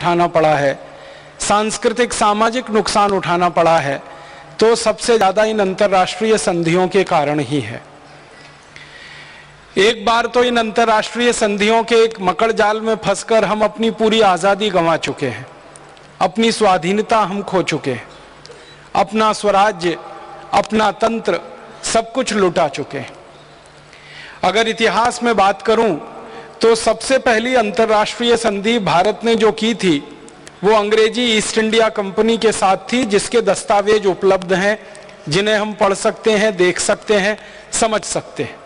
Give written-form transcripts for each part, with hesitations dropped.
उठाना पड़ा है, सांस्कृतिक सामाजिक नुकसान उठाना पड़ा है, तो सबसे ज्यादा इन अंतर्राष्ट्रीय संधियों के कारण ही है। एक बार तो इन अंतर्राष्ट्रीय संधियों के एक मकड़ जाल में फंसकर हम अपनी पूरी आजादी गंवा चुके हैं, अपनी स्वाधीनता हम खो चुके हैं, अपना स्वराज्य, अपना तंत्र सब कुछ लुटा चुके हैं। अगर इतिहास में बात करूं तो सबसे पहली अंतर्राष्ट्रीय संधि भारत ने जो की थी वो अंग्रेजी ईस्ट इंडिया कंपनी के साथ थी, जिसके दस्तावेज उपलब्ध हैं, जिन्हें हम पढ़ सकते हैं, देख सकते हैं, समझ सकते हैं।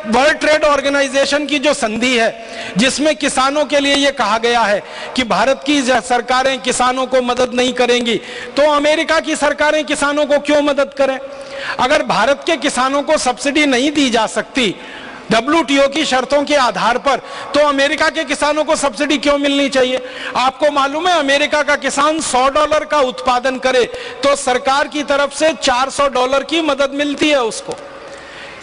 वर्ल्ड ट्रेड ऑर्गेनाइजेशन की जो संधि है, जिसमें किसानों के लिए यह कहा गया है कि भारत की सरकारें किसानों को मदद नहीं करेंगी, तो अमेरिका की सरकारें किसानों को क्यों मदद करें? अगर भारत के किसानों को सब्सिडी नहीं दी जा सकती WTO की शर्तों के आधार पर, तो अमेरिका के किसानों को सब्सिडी क्यों मिलनी चाहिए? आपको मालूम है, अमेरिका का किसान $100 का उत्पादन करे तो सरकार की तरफ से $400 की मदद मिलती है उसको।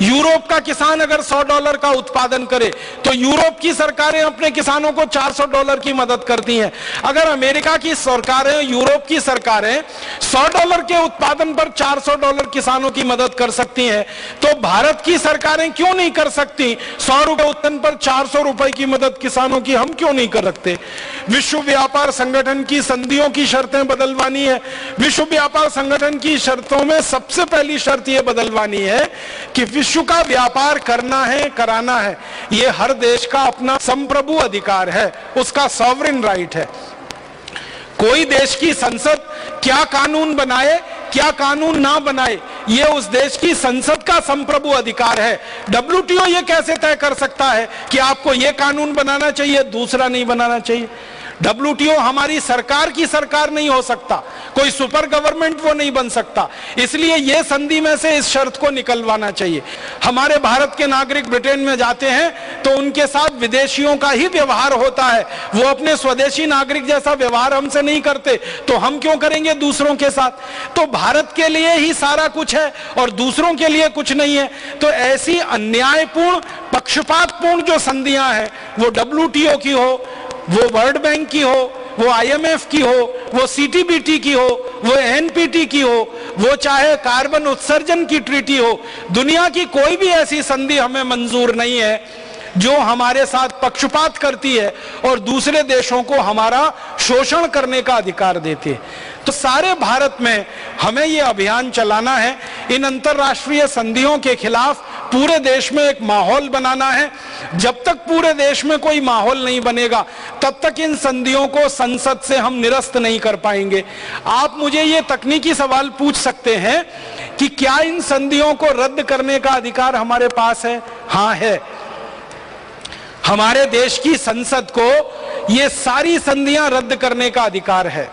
यूरोप का किसान अगर $100 का उत्पादन करे तो यूरोप की सरकारें अपने किसानों को $400 की मदद करती हैं। अगर अमेरिका की सरकारें, यूरोप की सरकारें $100 के उत्पादन पर $400 किसानों की मदद कर सकती हैं, तो भारत की सरकारें क्यों नहीं कर सकती? ₹100 उत्पादन पर ₹400 की मदद किसानों की हम क्यों नहीं कर सकते? विश्व व्यापार संगठन की संधियों की शर्तें बदलवानी है। विश्व व्यापार संगठन की शर्तों में सबसे पहली शर्त यह बदलवानी है कि विश्व का व्यापार करना है, कराना है, यह हर देश का अपना संप्रभु अधिकार है, उसका सॉवरेन राइट है। कोई देश की संसद क्या कानून बनाए, क्या कानून ना बनाए, यह उस देश की संसद का संप्रभु अधिकार है। WTO यह कैसे तय कर सकता है कि आपको यह कानून बनाना चाहिए, दूसरा नहीं बनाना चाहिए? WTO हमारी सरकार की सरकार नहीं हो सकता, कोई सुपर गवर्नमेंट वो नहीं बन सकता। इसलिए ये संधि में से इस शर्त को निकलवाना चाहिए। हमारे भारत के नागरिक ब्रिटेन में जाते हैं तो उनके साथ विदेशियों का ही व्यवहार होता है, वो अपने स्वदेशी नागरिक जैसा व्यवहार हमसे नहीं करते, तो हम क्यों करेंगे दूसरों के साथ? तो भारत के लिए ही सारा कुछ है और दूसरों के लिए कुछ नहीं है। तो ऐसी अन्यायपूर्ण, पक्षपातपूर्ण जो संधियां हैं, वो WTO की हो, वो वर्ल्ड बैंक की हो, वो IMF की हो, वो CTBT की हो, वो NPT की हो, वो चाहे कार्बन उत्सर्जन की ट्रीटी हो, दुनिया की कोई भी ऐसी संधि हमें मंजूर नहीं है जो हमारे साथ पक्षपात करती है और दूसरे देशों को हमारा शोषण करने का अधिकार देती है। तो सारे भारत में हमें ये अभियान चलाना है, इन अंतर्राष्ट्रीय संधियों के खिलाफ पूरे देश में एक माहौल बनाना है। जब तक पूरे देश में कोई माहौल नहीं बनेगा, तब तक इन संधियों को संसद से हम निरस्त नहीं कर पाएंगे। आप मुझे ये तकनीकी सवाल पूछ सकते हैं कि क्या इन संधियों को रद्द करने का अधिकार हमारे पास है? हाँ, है। हमारे देश की संसद को ये सारी संधियां रद्द करने का अधिकार है।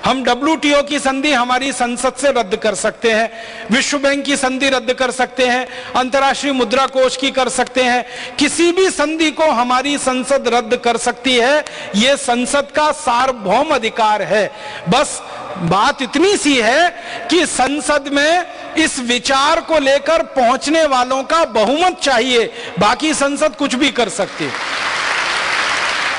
हम WTO की संधि हमारी संसद से रद्द कर सकते हैं, विश्व बैंक की संधि रद्द कर सकते हैं, अंतर्राष्ट्रीय मुद्रा कोष की कर सकते हैं, किसी भी संधि को हमारी संसद रद्द कर सकती है। यह संसद का सार्वभौम अधिकार है। बस बात इतनी सी है कि संसद में इस विचार को लेकर पहुंचने वालों का बहुमत चाहिए, बाकी संसद कुछ भी कर सकती है।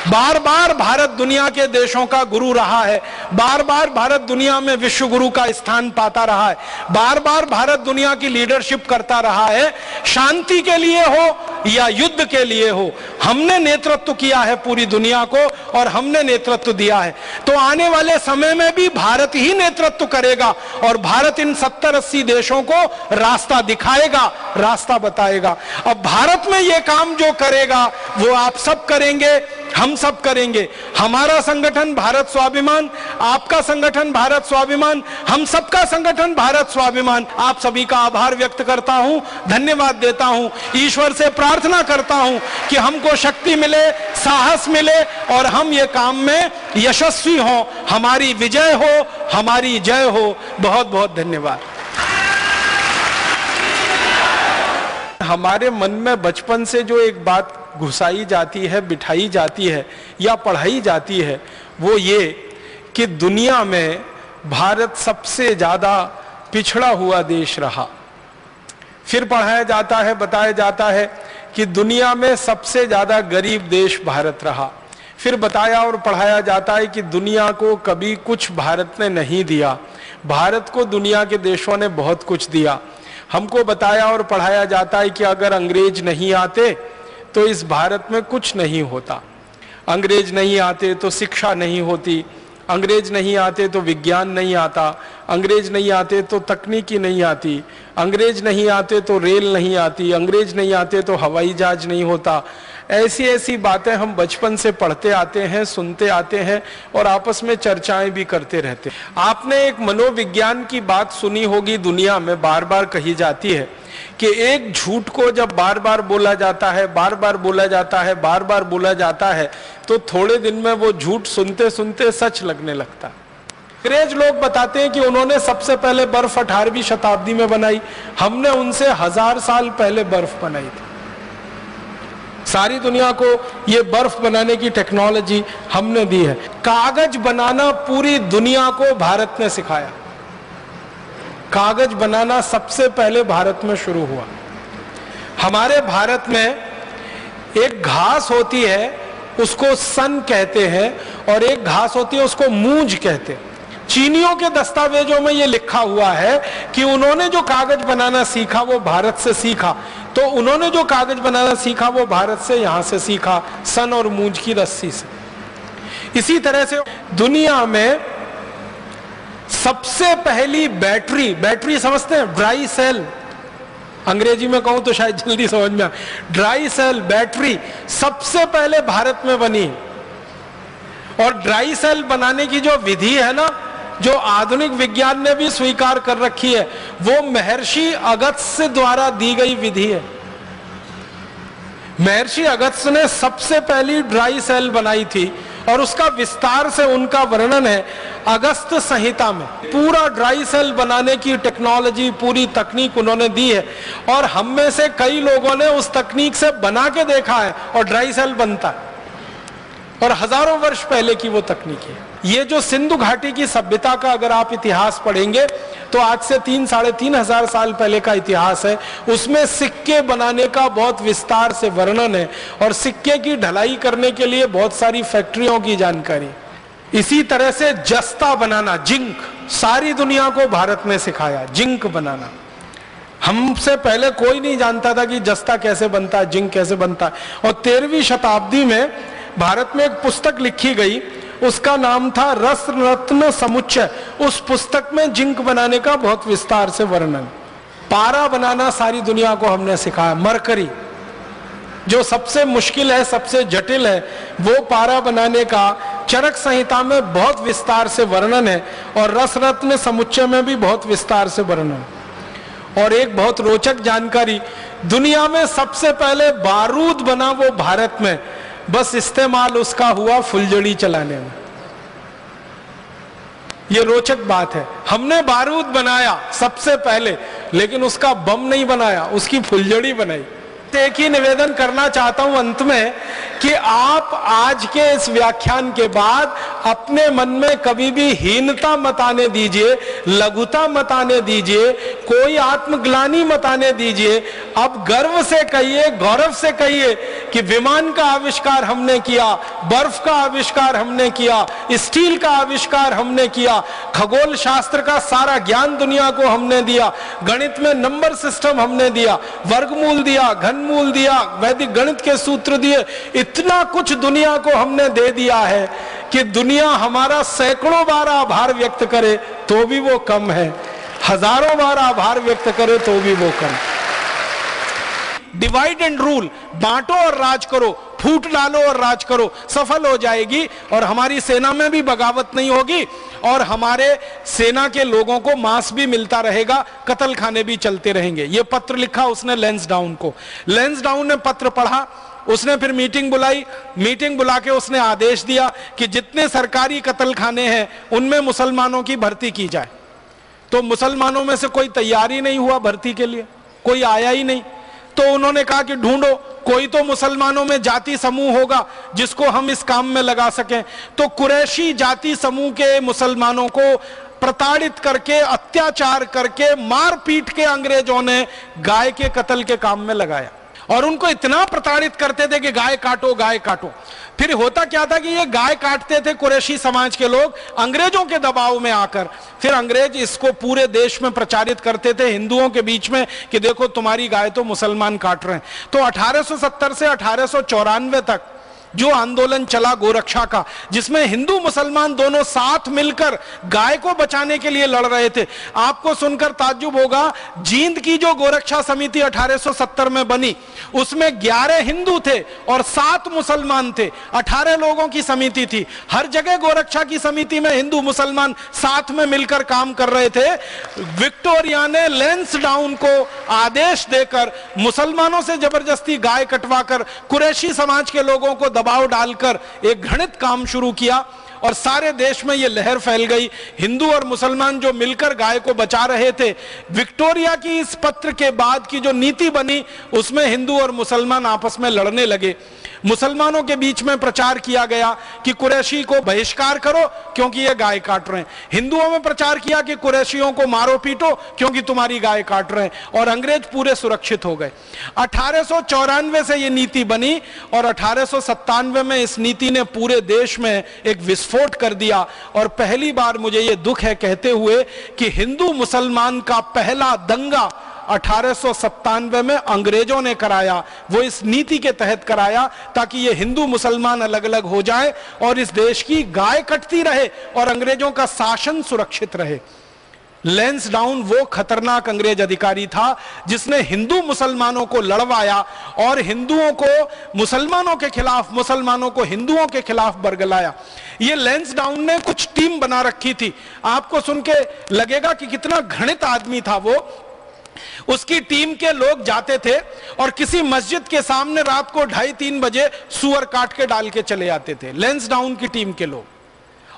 बार बार भारत दुनिया के देशों का गुरु रहा है, बार बार भारत दुनिया में विश्व गुरु का स्थान पाता रहा है, बार बार भारत दुनिया की लीडरशिप करता रहा है। शांति के लिए हो या युद्ध के लिए हो, हमने नेतृत्व किया है पूरी दुनिया को और हमने नेतृत्व दिया है। तो आने वाले समय में भी भारत ही नेतृत्व करेगा और भारत इन 70-80 देशों को रास्ता दिखाएगा, रास्ता बताएगा। अब भारत में ये काम जो करेगा वो आप सब करेंगे, हम सब करेंगे। हमारा संगठन भारत स्वाभिमान, आपका संगठन भारत स्वाभिमान, हम सबका संगठन भारत स्वाभिमान। आप सभी का आभार व्यक्त करता हूं, धन्यवाद देता हूं, ईश्वर से प्रार्थना करता हूं कि हमको शक्ति मिले, साहस मिले और हम ये काम में यशस्वी हों। हमारी विजय हो, हमारी जय हो। बहुत बहुत धन्यवाद। हमारे मन में बचपन से जो एक बात घुसाई जाती है, बिठाई जाती है या पढ़ाई जाती है, वो ये कि दुनिया में भारत सबसे ज्यादा पिछड़ा हुआ देश रहा। फिर पढ़ाया जाता है, बताया जाता है कि दुनिया में सबसे ज्यादा गरीब देश भारत रहा। फिर बताया और पढ़ाया जाता है कि दुनिया को कभी कुछ भारत ने नहीं दिया, भारत को दुनिया के देशों ने बहुत कुछ दिया। हमको बताया और पढ़ाया जाता है कि अगर अंग्रेज नहीं आते तो इस भारत में कुछ नहीं होता, अंग्रेज नहीं आते तो शिक्षा नहीं होती, अंग्रेज नहीं आते तो विज्ञान नहीं आता, अंग्रेज नहीं आते तो तकनीकी नहीं आती, अंग्रेज नहीं आते तो रेल नहीं आती, अंग्रेज नहीं आते तो हवाई जहाज नहीं होता। ऐसी ऐसी बातें हम बचपन से पढ़ते आते हैं, सुनते आते हैं और आपस में चर्चाएं भी करते रहते हैं। आपने एक मनोविज्ञान की बात सुनी होगी, दुनिया में बार बार कही जाती है कि एक झूठ को जब बार बार बोला जाता है, बार बार बोला जाता है, बार बार बोला जाता है, तो थोड़े दिन में वो झूठ सुनते सुनते सच लगने लगता है। अंग्रेज लोग बताते हैं कि उन्होंने सबसे पहले बर्फ 18वीं शताब्दी में बनाई, हमने उनसे 1000 साल पहले बर्फ बनाई थी। सारी दुनिया को ये बर्फ बनाने की टेक्नोलॉजी हमने दी है। कागज बनाना पूरी दुनिया को भारत ने सिखाया। कागज बनाना सबसे पहले भारत में शुरू हुआ। हमारे भारत में एक घास होती है, उसको सन कहते हैं, और एक घास होती है उसको मूंज कहते हैं। चीनियों के दस्तावेजों में यह लिखा हुआ है कि उन्होंने जो कागज बनाना सीखा वो भारत से सीखा, तो उन्होंने जो कागज बनाना सीखा वो भारत से, यहां से सीखा, सन और मूंज की रस्सी से। इसी तरह से दुनिया में सबसे पहली बैटरी समझते हैं, ड्राई सेल, अंग्रेजी में कहूं तो शायद जल्दी समझ में आए, ड्राई सेल बैटरी सबसे पहले भारत में बनी। और ड्राई सेल बनाने की जो विधि है ना, जो आधुनिक विज्ञान ने भी स्वीकार कर रखी है, वो महर्षि अगस्त्य द्वारा दी गई विधि है। महर्षि अगस्त्य ने सबसे पहली ड्राई सेल बनाई थी और उसका विस्तार से उनका वर्णन है अगस्त्य संहिता में। पूरा ड्राई सेल बनाने की टेक्नोलॉजी, पूरी तकनीक उन्होंने दी है, और हम में से कई लोगों ने उस तकनीक से बना के देखा है और ड्राई सेल बनता है, और हजारों वर्ष पहले की वो तकनीक है। ये जो सिंधु घाटी की सभ्यता का अगर आप इतिहास पढ़ेंगे तो आज से 3-3.5 हजार साल पहले का इतिहास है। उसमें सिक्के बनाने का बहुत विस्तार से वर्णन है, और सिक्के की ढलाई करने के लिए बहुत सारी फैक्ट्रियों की जानकारी। इसी तरह से जस्ता बनाना, जिंक, सारी दुनिया को भारत ने सिखाया जिंक बनाना। हमसे पहले कोई नहीं जानता था कि जस्ता कैसे बनता है, जिंक कैसे बनता है। और 13वीं शताब्दी में भारत में एक पुस्तक लिखी गई, उसका नाम था रस रत्न समुच्चय। उस पुस्तक में जिंक बनाने का बहुत विस्तार से वर्णन। पारा बनाना सारी दुनिया को हमने सिखाया। मरकरी जो सबसे मुश्किल है, सबसे जटिल है, वो पारा बनाने का चरक संहिता में बहुत विस्तार से वर्णन है, और रस रत्न समुच्चय में भी बहुत विस्तार से वर्णन। और एक बहुत रोचक जानकारी, दुनिया में सबसे पहले बारूद बना वो भारत में, बस इस्तेमाल उसका हुआ फुलझड़ी चलाने में। ये रोचक बात है, हमने बारूद बनाया सबसे पहले, लेकिन उसका बम नहीं बनाया, उसकी फुलझड़ी बनाई। एक ही निवेदन करना चाहता हूं अंत में कि आप आज के इस व्याख्यान के बाद अपने मन में कभी भी हीनता मत आने दीजिए, लघुता मत आने दीजिए, कोई आत्मग्लानि मत आने दीजिए। अब गर्व से कहिए, गौरव से कहिए कि विमान का आविष्कार हमने किया, बर्फ का आविष्कार हमने किया, स्टील का आविष्कार हमने किया, खगोल शास्त्र का सारा ज्ञान दुनिया को हमने दिया, गणित में नंबर सिस्टम हमने दिया, वर्गमूल दिया, घनमूल दिया, वैदिक गणित के सूत्र दिए, इतना कुछ दुनिया को हमने दे दिया है कि दुनिया हमारा सैकड़ों बार आभार व्यक्त करे तो भी वो कम है, हजारों बार आभार व्यक्त करे तो भी वो कम। डिवाइड एंड रूल, बांटो और राज करो, फूट डालो और राज करो, सफल हो जाएगी। और हमारी सेना में भी बगावत नहीं होगी, और हमारे सेना के लोगों को मांस भी मिलता रहेगा, कत्ल खाने भी चलते रहेंगे। ये पत्र लिखा उसने लैंसडाउन को। लैंसडाउन ने पत्र पढ़ा, उसने फिर मीटिंग बुलाई, मीटिंग बुला के उसने आदेश दिया कि जितने सरकारी कत्ल खाने हैं उनमें मुसलमानों की भर्ती की जाए। तो मुसलमानों में से कोई तैयार ही नहीं हुआ भर्ती के लिए, कोई आया ही नहीं। तो उन्होंने कहा कि ढूंढो, कोई तो मुसलमानों में जाति समूह होगा जिसको हम इस काम में लगा सकें। तो कुरैशी जाति समूह के मुसलमानों को प्रताड़ित करके, अत्याचार करके, मार पीट के अंग्रेजों ने गाय के कत्ल के काम में लगाया। और उनको इतना प्रताड़ित करते थे कि गाय काटो गाय काटो। फिर होता क्या था कि ये गाय काटते थे कुरैशी समाज के लोग अंग्रेजों के दबाव में आकर। फिर अंग्रेज इसको पूरे देश में प्रचारित करते थे हिंदुओं के बीच में कि देखो तुम्हारी गाय तो मुसलमान काट रहे हैं। तो 1870 से 1894 तक जो आंदोलन चला गोरक्षा का, जिसमें हिंदू मुसलमान दोनों साथ मिलकर गाय को बचाने के लिए लड़ रहे थे। आपको सुनकर ताज्जुब होगा, जींद की जो गोरक्षा समिति 1870 में बनी उसमें 11 हिंदू थे और 7 मुसलमान थे। 18 लोगों की समिति थी। हर जगह गोरक्षा की समिति में हिंदू मुसलमान साथ में मिलकर काम कर रहे थे। विक्टोरिया ने लैंसडाउन को आदेश देकर मुसलमानों से जबरदस्ती गाय कटवाकर कुरैशी समाज के लोगों को दबाव डालकर एक घृणित काम शुरू किया और सारे देश में यह लहर फैल गई। हिंदू और मुसलमान जो मिलकर गाय को बचा रहे थे। विक्टोरिया की इस पत्र के बाद की जो नीति बनी उसमें हिंदू और मुसलमान आपस में लड़ने लगे। मुसलमानों के बीच में प्रचार किया गया कि कुरैशी को बहिष्कार करो क्योंकि ये गाय काट रहे हैं। हिंदुओं में प्रचार किया कि कुरैशियों को मारो पीटो क्योंकि तुम्हारी गाय काट रहे हैं। और अंग्रेज पूरे सुरक्षित हो गए। 1894 से ये नीति बनी और 1897 में इस नीति ने पूरे देश में एक विस्फोट कर दिया। और पहली बार मुझे ये दुख है कहते हुए कि हिंदू मुसलमान का पहला दंगा 1897 में अंग्रेजों ने कराया। वो इस नीति के तहत कराया ताकि ये हिंदू मुसलमान अलग अलग हो जाए और इस देश की गाय कटती रहे और अंग्रेजों का शासन सुरक्षित रहे। लैंसडाउन वो खतरनाक अंग्रेज अधिकारी था जिसने हिंदू मुसलमानों को लड़वाया और हिंदुओं को मुसलमानों के खिलाफ, मुसलमानों को हिंदुओं के खिलाफ बरगलाया। ये लैंसडाउन ने कुछ टीम बना रखी थी। आपको सुन के लगेगा कि कितना घृणित आदमी था वो। उसकी टीम के लोग जाते थे और किसी मस्जिद के सामने रात को 2:30-3 बजे सुअर काट के डाल के चले आते थे लैंसडाउन की टीम के लोग।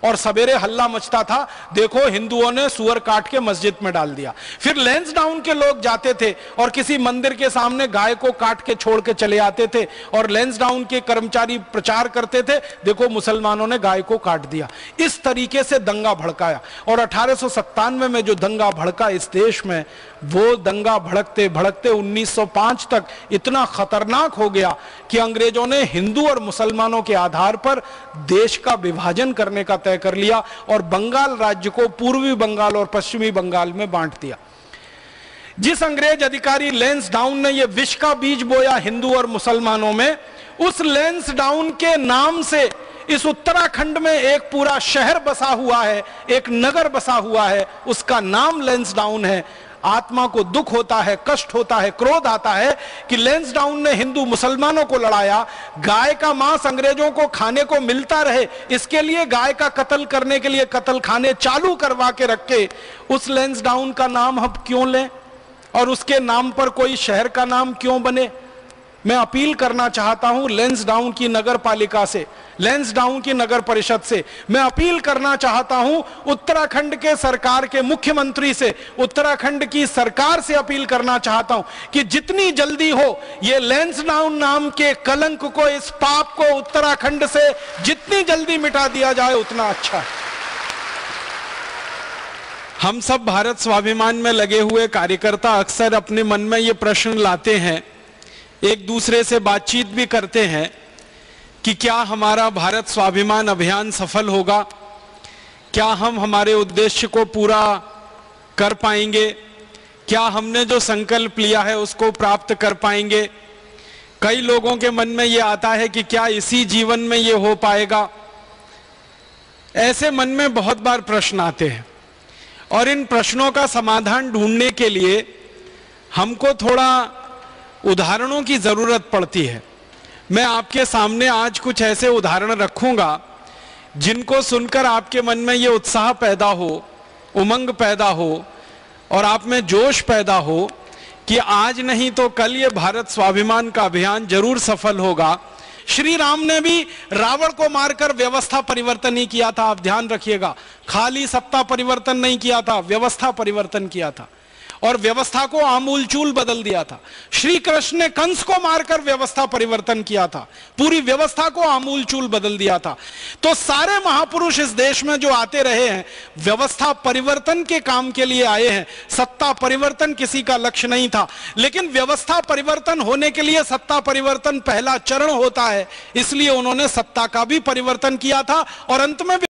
और सवेरे हल्ला मचता था, देखो हिंदुओं ने सुअर काट के मस्जिद में डाल दिया। फिर लैंसडाउन के लोग जाते थे और किसी मंदिर के सामने गाय को काट के छोड़ के चले आते थे और लैंसडाउन के कर्मचारी प्रचार करते थे, देखो मुसलमानों ने गाय को काट दिया। इस तरीके से दंगा भड़काया। और 1897 में जो दंगा भड़का इस देश में, वो दंगा भड़कते भड़कते 1905 तक इतना खतरनाक हो गया कि अंग्रेजों ने हिंदू और मुसलमानों के आधार पर देश का विभाजन करने का तय कर लिया और बंगाल राज्य को पूर्वी बंगाल और पश्चिमी बंगाल में बांट दिया। जिस अंग्रेज अधिकारी लैंसडाउन ने यह विष का बीज बोया हिंदू और मुसलमानों में, उस लैंसडाउन के नाम से इस उत्तराखंड में एक पूरा शहर बसा हुआ है, एक नगर बसा हुआ है, उसका नाम लैंसडाउन है। आत्मा को दुख होता है, कष्ट होता है, क्रोध आता है कि लैंसडाउन ने हिंदू मुसलमानों को लड़ाया। गाय का मांस अंग्रेजों को खाने को मिलता रहे, इसके लिए गाय का कत्ल करने के लिए कत्ल खाने चालू करवा के रखे। उस लैंसडाउन का नाम हम क्यों लें और उसके नाम पर कोई शहर का नाम क्यों बने? मैं अपील करना चाहता हूं लैंसडाउन की नगर पालिका से, लैंसडाउन की नगर परिषद से। मैं अपील करना चाहता हूं उत्तराखंड के सरकार के मुख्यमंत्री से, उत्तराखंड की सरकार से अपील करना चाहता हूं कि जितनी जल्दी हो ये लैंसडाउन नाम के कलंक को, इस पाप को उत्तराखंड से जितनी जल्दी मिटा दिया जाए उतना अच्छा है। हम सब भारत स्वाभिमान में लगे हुए कार्यकर्ता अक्सर अपने मन में ये प्रश्न लाते हैं, एक दूसरे से बातचीत भी करते हैं कि क्या हमारा भारत स्वाभिमान अभियान सफल होगा, क्या हम हमारे उद्देश्य को पूरा कर पाएंगे, क्या हमने जो संकल्प लिया है उसको प्राप्त कर पाएंगे। कई लोगों के मन में ये आता है कि क्या इसी जीवन में ये हो पाएगा। ऐसे मन में बहुत बार प्रश्न आते हैं और इन प्रश्नों का समाधान ढूंढने के लिए हमको थोड़ा उदाहरणों की जरूरत पड़ती है। मैं आपके सामने आज कुछ ऐसे उदाहरण रखूंगा जिनको सुनकर आपके मन में ये उत्साह पैदा हो, उमंग पैदा हो और आप में जोश पैदा हो कि आज नहीं तो कल ये भारत स्वाभिमान का अभियान जरूर सफल होगा। श्री राम ने भी रावण को मारकर व्यवस्था परिवर्तन ही किया था। आप ध्यान रखिएगा, खाली सत्ता परिवर्तन नहीं किया था, व्यवस्था परिवर्तन किया था। और व्यवस्था को आमूलचूल बदल दिया था। श्री कृष्ण ने कंस को मारकर व्यवस्था परिवर्तन किया था, पूरी व्यवस्था को आमूलचूल बदल दिया था। तो सारे महापुरुष इस देश में जो आते रहे हैं, व्यवस्था परिवर्तन के काम के लिए आए हैं। सत्ता परिवर्तन किसी का लक्ष्य नहीं था, लेकिन व्यवस्था परिवर्तन होने के लिए सत्ता परिवर्तन पहला चरण होता है, इसलिए उन्होंने सत्ता का भी परिवर्तन किया था और अंत में